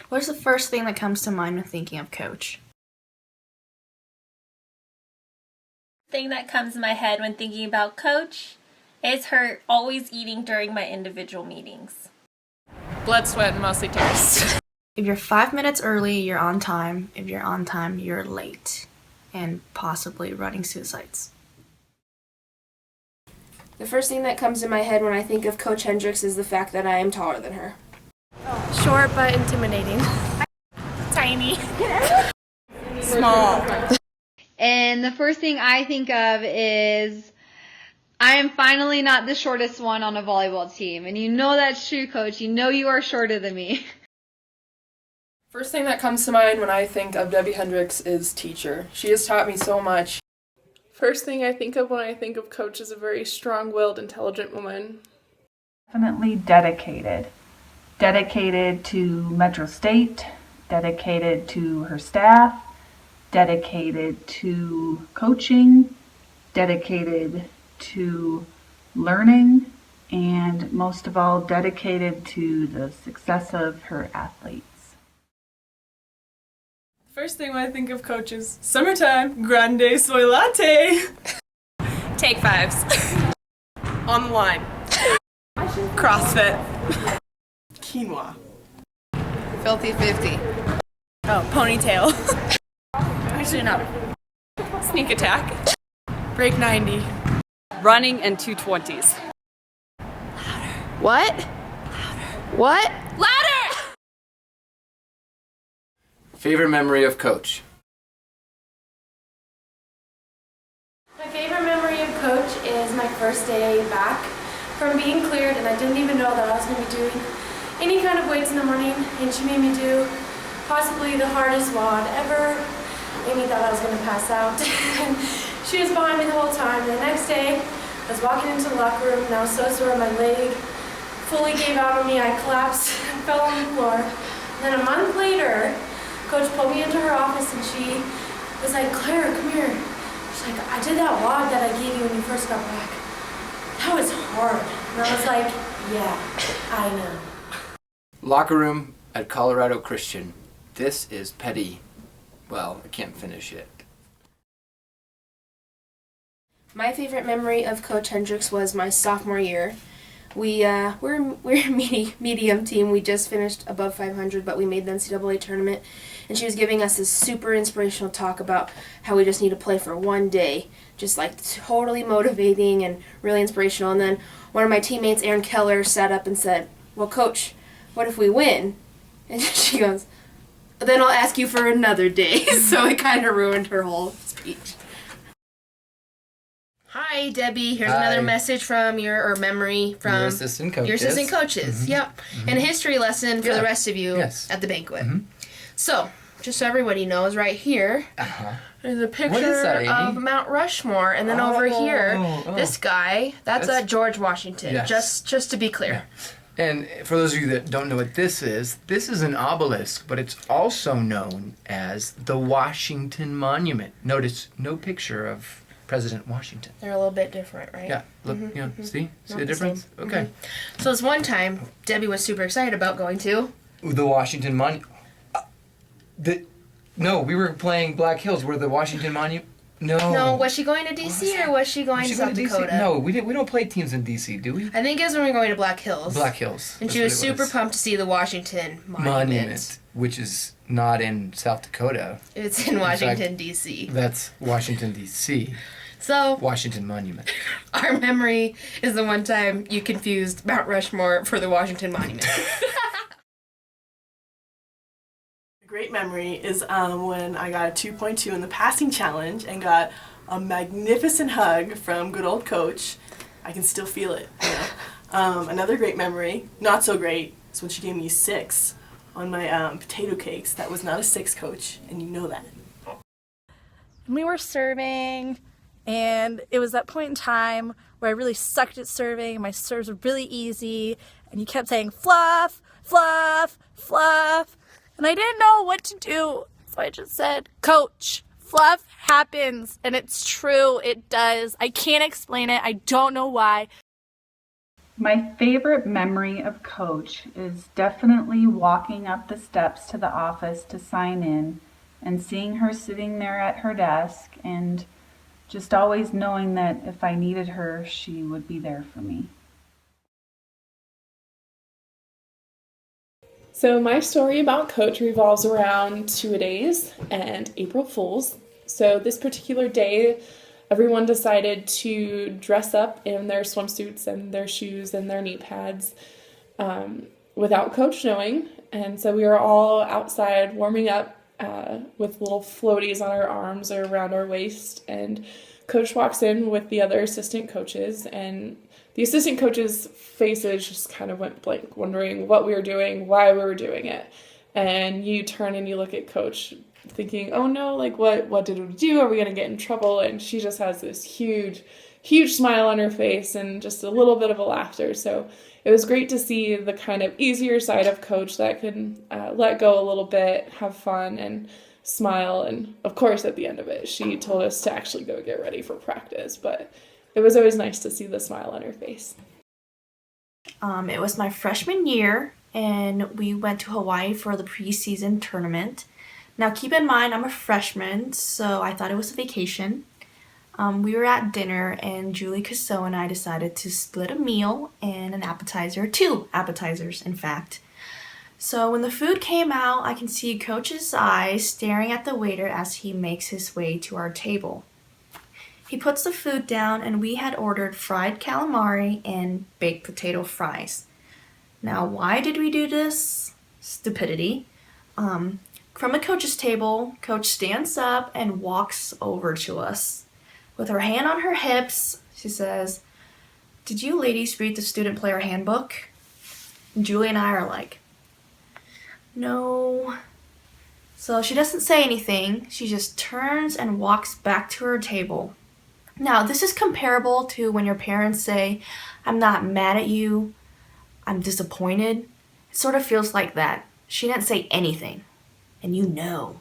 What's the first thing that comes to mind when thinking of Coach? Thing that comes to my head when thinking about Coach is her always eating during my individual meetings. Blood, sweat, and mostly tears. If you're 5 minutes early, you're on time. If you're on time, you're late. And possibly running suicides. The first thing that comes to my head when I think of Coach Hendricks is the fact that I am taller than her. Short but intimidating. Tiny. Small. And the first thing I think of is I am finally not the shortest one on a volleyball team. And you know that's true, Coach. You know you are shorter than me. First thing that comes to mind when I think of Debbie Hendricks is teacher. She has taught me so much. First thing I think of when I think of Coach is a very strong-willed, intelligent woman. Definitely dedicated. Dedicated to Metro State, dedicated to her staff, dedicated to coaching, dedicated to learning, and most of all, dedicated to the success of her athletes. First thing when I think of Coach is summertime, grande soy latte. Take fives. On the line. CrossFit. Quinoa. Filthy 50. Oh, ponytail. Actually, no. Sneak attack. Break 90. Running and 220s. What? What? Ladder! Favorite memory of Coach? My favorite memory of Coach is my first day back from being cleared, and I didn't even know that I was going to be doing any kind of weights in the morning, and she made me do possibly the hardest WOD ever. Amy thought I was going to pass out. She was behind me the whole time. The next day, I was walking into the locker room, and I was so sore my leg fully gave out on me. I collapsed and fell on the floor. Then a month later, Coach pulled me into her office and she was like, "Claire, come here." She's like, "I did that WOD that I gave you when you first got back. That was hard." And I was like, "Yeah, I know." Locker room at Colorado Christian. This is petty. Well, I can't finish it. My favorite memory of Coach Hendricks was my sophomore year. We're a medium team. We just finished above 500, but we made the NCAA tournament. And she was giving us this super inspirational talk about how we just need to play for one day. Just like totally motivating and really inspirational. And then one of my teammates, Erin Keller, sat up and said, "Well, Coach, what if we win?" And she goes, "Then I'll ask you for another day." So it kind of ruined her whole speech. Hi, Debbie. Here's Hi. another message from your assistant coaches. Your assistant coaches. Mm-hmm. Yep. And a history lesson for the rest of you Yes. at the banquet. Mm-hmm. So, just so everybody knows, right here is a picture What is that, Amy? of Mount Rushmore, and then over here, this guy, that's George Washington. Yes. Just to be clear. And for those of you that don't know what this is an obelisk, but it's also known as the Washington Monument. Notice no picture of President Washington. They're a little bit different, right? Yeah, look, see Not the difference? same. Okay. So this one time, Debbie was super excited about going to. The Washington Monument. No, we were playing Black Hills. Where the Washington Monument. No, was she going to D.C. or was she going to South Dakota? No, we don't play teams in D.C., do we? I think it was when we were going to Black Hills. Black Hills. And she was super pumped to see the Washington Monument. Which is not in South Dakota. It's in Washington, D.C. That's Washington, D.C. So, Washington Monument. Our memory is the one time you confused Mount Rushmore for the Washington Monument. A great memory is when I got a 2.2 in the passing challenge and got a magnificent hug from good old Coach. I can still feel it. You know? Another great memory, not so great, is when she gave me a 6 on my potato cakes. That was not a 6, Coach, and you know that. We were serving, and it was that point in time where I really sucked at serving. My serves were really easy, and you kept saying fluff, fluff, fluff, and I didn't know what to do. So I just said, "Coach, fluff happens," and it's true, it does. I can't explain it. I don't know why. My favorite memory of Coach is definitely walking up the steps to the office to sign in and seeing her sitting there at her desk and just always knowing that if I needed her, she would be there for me. So my story about Coach revolves around two-a-days and April Fools. So this particular day, everyone decided to dress up in their swimsuits and their shoes and their knee pads without Coach knowing. And so we were all outside warming up with little floaties on our arms or around our waist. And Coach walks in with the other assistant coaches, and the assistant coaches' faces just kind of went blank, wondering what we were doing, why we were doing it. And you turn and you look at Coach thinking, oh no, like what did we do? Are we going to get in trouble? And she just has this huge smile on her face and just a little bit of a laughter. So it was great to see the kind of easier side of Coach that could let go a little bit, have fun, and smile. And of course, at the end of it, she told us to actually go get ready for practice. But it was always nice to see the smile on her face. It was my freshman year, and we went to Hawaii for the preseason tournament. Now, keep in mind, I'm a freshman, so I thought it was a vacation. We were at dinner, and Julie Casso and I decided to split a meal and an appetizer, 2 appetizers, in fact. So when the food came out, I can see Coach's eyes staring at the waiter as he makes his way to our table. He puts the food down, and we had ordered fried calamari and baked potato fries. Now, why did we do this? Stupidity. From the coach's table, Coach stands up and walks over to us. With her hand on her hips, she says, "Did you ladies read the student player handbook?" And Julie and I are like, "No." So she doesn't say anything. She just turns and walks back to her table. Now, this is comparable to when your parents say, "I'm not mad at you, I'm disappointed." It sort of feels like that. She didn't say anything, and you know.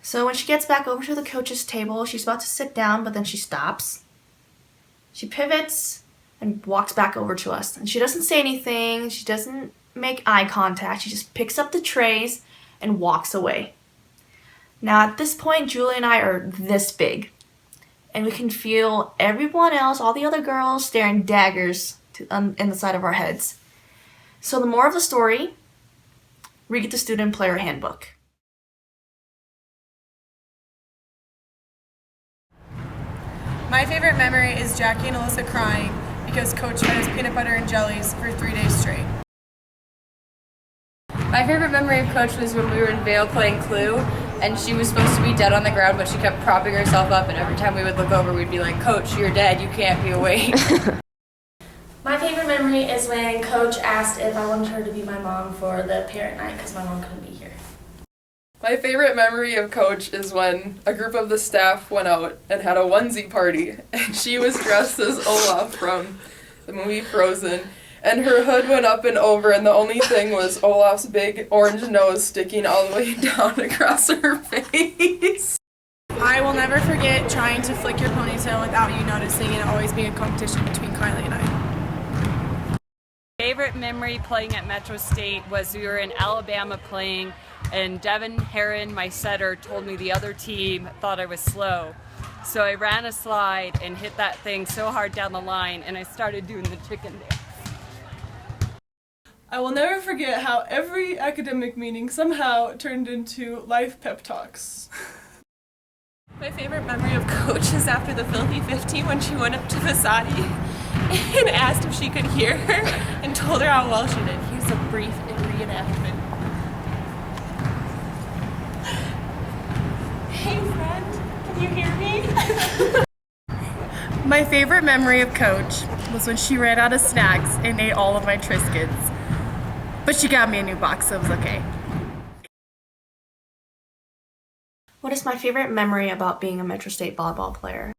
So when she gets back over to the coach's table, she's about to sit down, but then she stops. She pivots and walks back over to us. And she doesn't say anything. She doesn't make eye contact. She just picks up the trays and walks away. Now at this point, Julie and I are this big. And we can feel everyone else, all the other girls, staring daggers in the side of our heads. So the moral of the story, read the student player handbook. My favorite memory is Jackie and Alyssa crying because Coach fed us peanut butter and jellies for 3 days straight. My favorite memory of Coach was when we were in Vail playing Clue, and she was supposed to be dead on the ground, but she kept propping herself up, and every time we would look over, we'd be like, "Coach, you're dead, you can't be awake." My favorite memory is when Coach asked if I wanted her to be my mom for the parent night because my mom couldn't be here. My favorite memory of Coach is when a group of the staff went out and had a onesie party, and she was dressed as Olaf from the movie Frozen, and her hood went up and over, and the only thing was Olaf's big orange nose sticking all the way down across her face. I will never forget trying to flick your ponytail without you noticing and always being a competition between Kylie and I. Favorite memory playing at Metro State was we were in Alabama playing, and Devin Heron, my setter, told me the other team thought I was slow. So I ran a slide and hit that thing so hard down the line, and I started doing the chicken dance. I will never forget how every academic meeting somehow turned into life pep talks. My favorite memory of Coach is after the Filthy 50 when she went up to Vasati and asked if she could hear her and told her how well she did. Here's a brief reenactment. Hey friend, can you hear me? My favorite memory of Coach was when she ran out of snacks and ate all of my Triscuits. But she got me a new box, so it was okay. What is my favorite memory about being a Metro State volleyball player?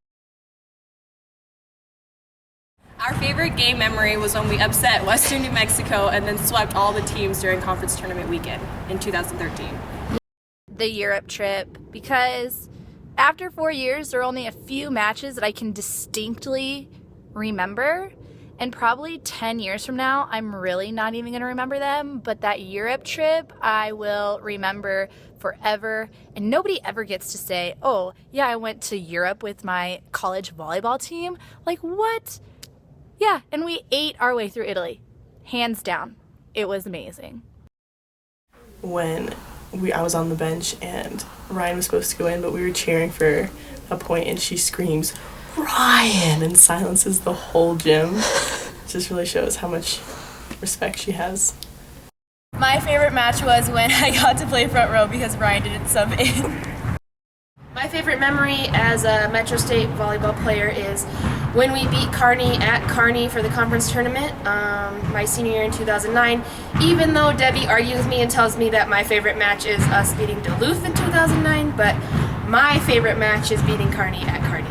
Our favorite game memory was when we upset Western New Mexico and then swept all the teams during conference tournament weekend in 2013. The Europe trip, because after 4 years, there are only a few matches that I can distinctly remember. And probably 10 years from now, I'm really not even going to remember them, but that Europe trip I will remember forever. And nobody ever gets to say, oh, yeah, I went to Europe with my college volleyball team. Like, what? Yeah, and we ate our way through Italy. Hands down. It was amazing. When I was on the bench and Ryan was supposed to go in, but we were cheering for a point and she screams, Ryan, and silences the whole gym. It just really shows how much respect she has. My favorite match was when I got to play front row because Ryan didn't sub in. My favorite memory as a Metro State volleyball player is when we beat Kearney at Kearney for the conference tournament my senior year in 2009, even though Debbie argues with me and tells me that my favorite match is us beating Duluth in 2009, but my favorite match is beating Kearney at Kearney.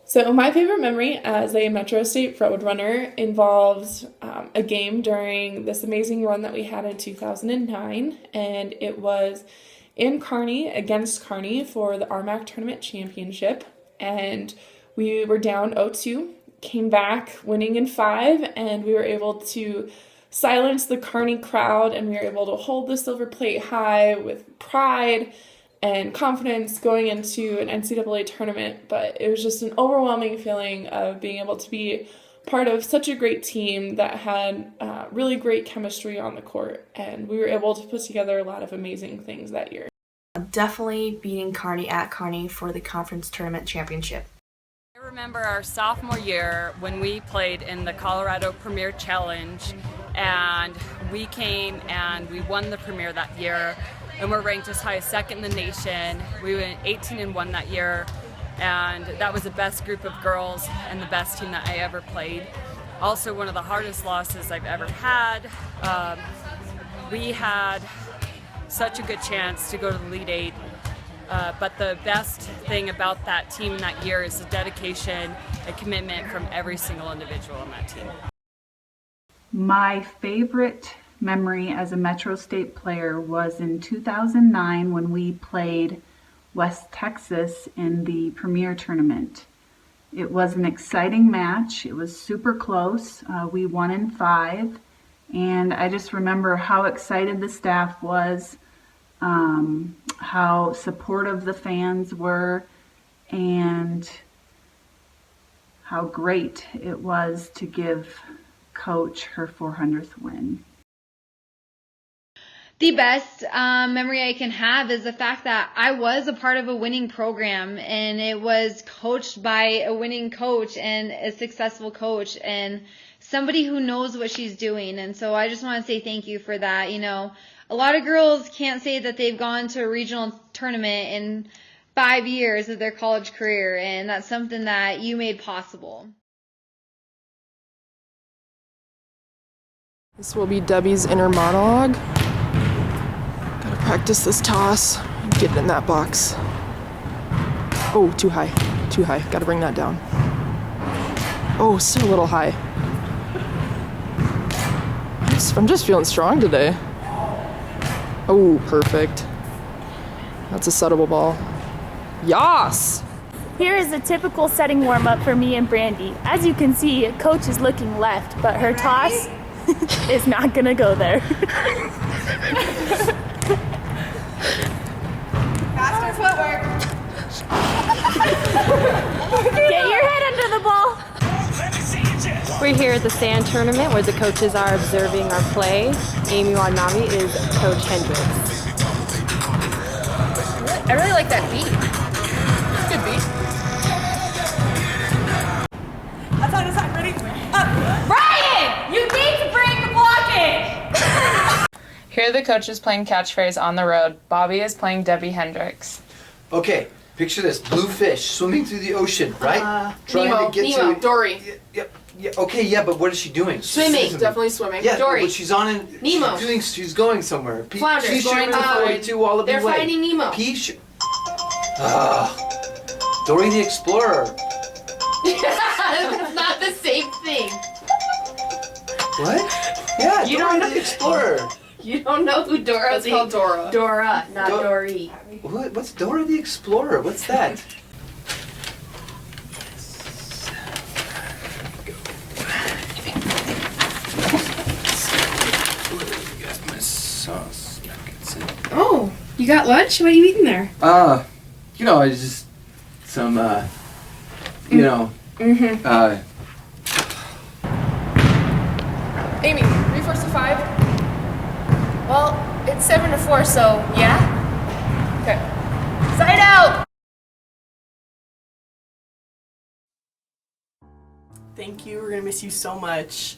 So my favorite memory as a Metro State Roadrunner involves a game during this amazing run that we had in 2009, and it was in Kearney against Kearney for the RMAC Tournament Championship, and we were down 0-2, came back winning in 5, and we were able to silence the Kearney crowd, and we were able to hold the silver plate high with pride and confidence going into an NCAA tournament. But it was just an overwhelming feeling of being able to be part of such a great team that had really great chemistry on the court, and we were able to put together a lot of amazing things that year. Definitely beating Kearney at Kearney for the conference tournament championship. I remember our sophomore year when we played in the Colorado Premier Challenge, and we came and we won the Premier that year, and we're ranked as high as second in the nation. We went 18-1 that year, and that was the best group of girls and the best team that I ever played. Also one of the hardest losses I've ever had. We had such a good chance to go to the Elite Eight, but the best thing about that team that year is the dedication and commitment from every single individual on that team. My favorite memory as a Metro State player was in 2009 when we played West Texas in the Premier Tournament. It was an exciting match. It was super close. We won in 5, and I just remember how excited the staff was, how supportive the fans were, and how great it was to give Coach her 400th win. The best memory I can have is the fact that I was a part of a winning program, and it was coached by a winning coach and a successful coach and somebody who knows what she's doing. And so I just want to say thank you for that. You know, a lot of girls can't say that they've gone to a regional tournament in 5 years of their college career, and that's something that you made possible. This will be Debbie's inner monologue. Gotta practice this toss. Get it in that box. Oh, too high. Too high. Gotta bring that down. Oh, still a little high. I'm just feeling strong today. Oh, perfect. That's a settable ball. Yas! Here is a typical setting warm-up for me and Brandy. As you can see, Coach is looking left, but her toss is not gonna go there. Faster footwork. Get your head under the ball. We're here at the sand tournament where the coaches are observing our play. Amy Wadnavi is Coach Hendricks. I really like that beat. Good beat. Outside, outside, ready? Up. Ryan! You need to break the blockage! Here are the coaches playing catchphrase on the road. Bobby is playing Debbie Hendricks. Okay, picture this. Blue fish swimming through the ocean, right? Trying Nemo, to get Nemo, to Dory. Yeah, okay, yeah, but what is she doing? Swimming, definitely swimming. Yeah, Dory. but she's on in Nemo. She's going somewhere. Flounder, She's going swimming to way to Wallaby They're Way. finding Nemo. Dory the Explorer. It's not the same thing. What? Yeah, You Dora don't know- the Explorer. You don't know who Dora It's called Dora. Dora, not Dory. What's Dora the Explorer? What's that? You got lunch? What are you eating there? It's just some, Mm-hmm. Amy, 3 first to 5? Well, it's 7 to 4, so yeah? Okay. Side out! Thank you. We're going to miss you so much.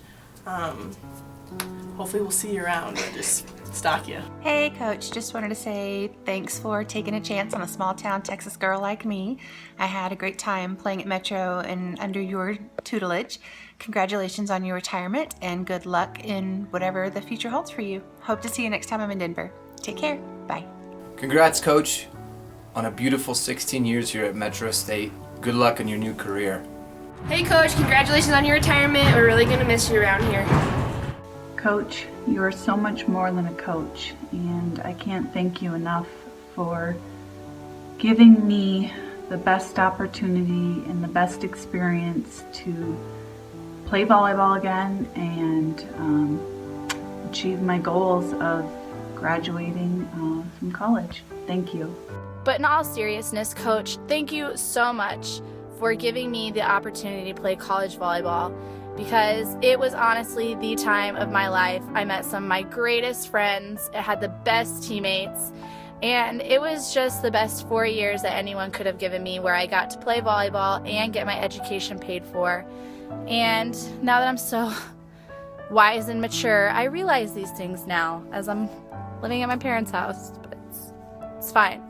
Hopefully we'll see you around or just stalk you. Hey Coach, just wanted to say thanks for taking a chance on a small town Texas girl like me. I had a great time playing at Metro and under your tutelage. Congratulations on your retirement and good luck in whatever the future holds for you. Hope to see you next time I'm in Denver. Take care. Bye. Congrats, Coach, on a beautiful 16 years here at Metro State. Good luck in your new career. Hey Coach, congratulations on your retirement. We're really going to miss you around here. Coach, you are so much more than a coach, and I can't thank you enough for giving me the best opportunity and the best experience to play volleyball again and achieve my goals of graduating from college. Thank you. But in all seriousness, Coach, thank you so much for giving me the opportunity to play college volleyball, because it was honestly the time of my life. I met some of my greatest friends, I had the best teammates, and it was just the best 4 years that anyone could have given me, where I got to play volleyball and get my education paid for. And now that I'm so wise and mature, I realize these things now as I'm living at my parents' house, but it's fine.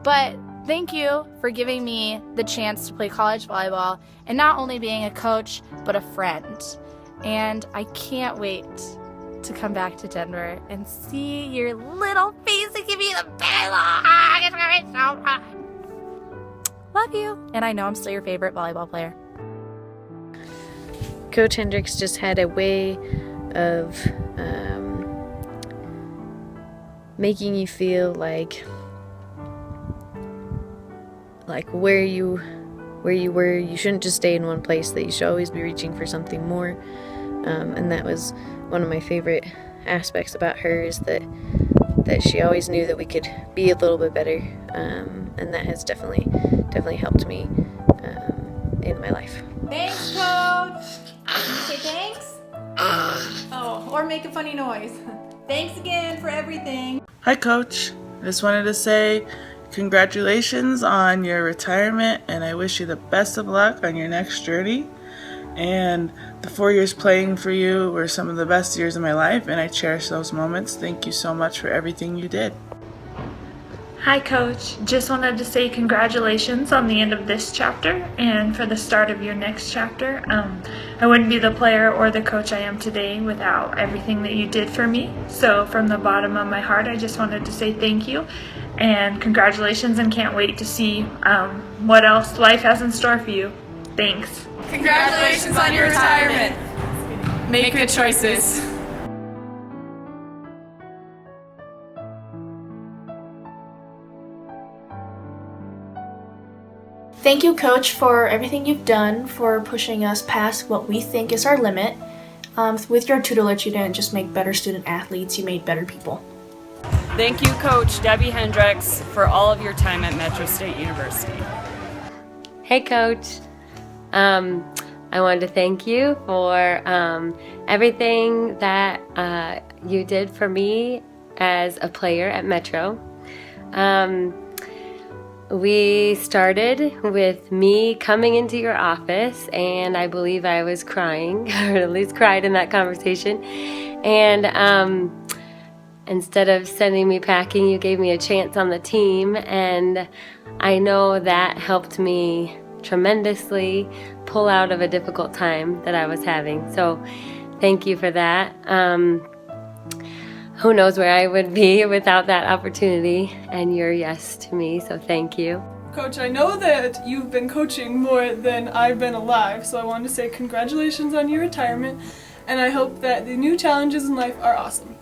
But thank you for giving me the chance to play college volleyball and not only being a coach, but a friend. And I can't wait to come back to Denver and see your little face and give you the big hug. It's gonna be so fun. Love you. And I know I'm still your favorite volleyball player. Coach Hendricks just had a way of making you feel like where you were, you shouldn't just stay in one place, that you should always be reaching for something more. And that was one of my favorite aspects about her, is that she always knew that we could be a little bit better. And that has definitely helped me in my life. Thanks, Coach. Can you say thanks? Oh, or make a funny noise. Thanks again for everything. Hi, Coach. I just wanted to say congratulations on your retirement, and I wish you the best of luck on your next journey. And the 4 years playing for you were some of the best years of my life, and I cherish those moments. Thank you so much for everything you did. Hi Coach, just wanted to say congratulations on the end of this chapter and for the start of your next chapter. I wouldn't be the player or the coach I am today without everything that you did for me. So from the bottom of my heart, I just wanted to say thank you and congratulations, and can't wait to see what else life has in store for you. Thanks. Congratulations on your retirement. Make good choices. Thank you, Coach, for everything you've done, for pushing us past what we think is our limit. With your tutelage, you didn't just make better student athletes, you made better people. Thank you, Coach Debbie Hendricks, for all of your time at Metro State University. Hey, Coach. I wanted to thank you for everything that you did for me as a player at Metro. We started with me coming into your office, and I believe I was crying, or at least cried in that conversation. And instead of sending me packing, you gave me a chance on the team, and I know that helped me tremendously pull out of a difficult time that I was having. So thank you for that. Who knows where I would be without that opportunity and your yes to me, so thank you. Coach, I know that you've been coaching more than I've been alive, so I want to say congratulations on your retirement, and I hope that the new challenges in life are awesome.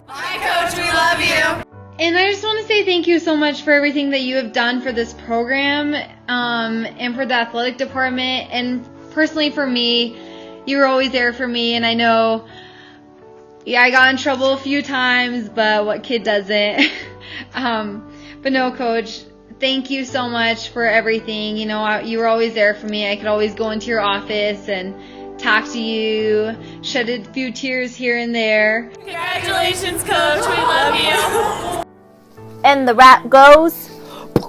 Bye, Coach, we love you. And I just want to say thank you so much for everything that you have done for this program, and for the athletic department, and personally for me. You were always there for me, and I know, yeah, I got in trouble a few times, but what kid doesn't? But no, Coach, thank you so much for everything. You know, you were always there for me. I could always go into your office and talk to you, shed a few tears here and there. Congratulations, Coach. We love you. And the rap goes,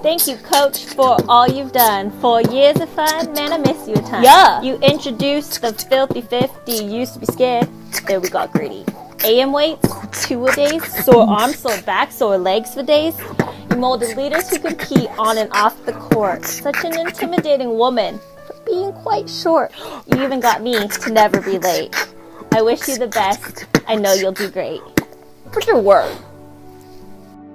thank you, Coach, for all you've done. 4 years of fun, man, I miss you a ton. Yeah. You introduced the filthy 50, used to be scared. Then we got greedy. AM weights, 2 a days, sore arms, sore back, sore legs for days. You molded leaders who compete on and off the court. Such an intimidating woman for being quite short. You even got me to never be late. I wish you the best. I know you'll do great. Put your word.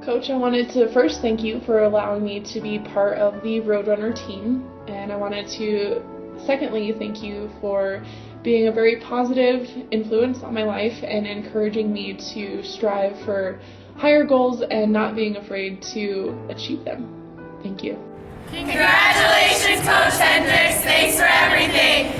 Coach, I wanted to first thank you for allowing me to be part of the Roadrunner team, and I wanted to secondly thank you for being a very positive influence on my life and encouraging me to strive for higher goals and not being afraid to achieve them. Thank you. Congratulations, Coach Hendricks. Thanks for everything.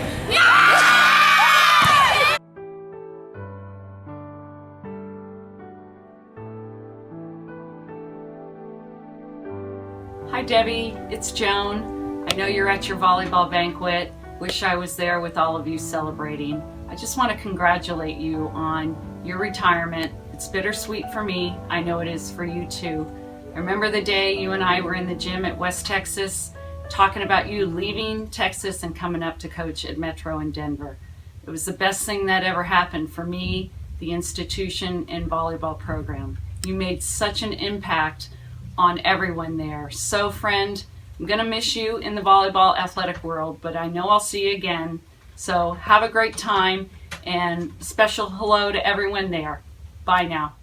Hi Debbie, it's Joan. I know you're at your volleyball banquet. Wish I was there with all of you celebrating. I just want to congratulate you on your retirement. It's bittersweet for me. I know it is for you too. I remember the day you and I were in the gym at West Texas talking about you leaving Texas and coming up to coach at Metro in Denver. It was the best thing that ever happened for me, the institution, and volleyball program. You made such an impact on everyone there. So friend, I'm gonna miss you in the volleyball athletic world, but I know I'll see you again. So have a great time and special hello to everyone there. Bye now.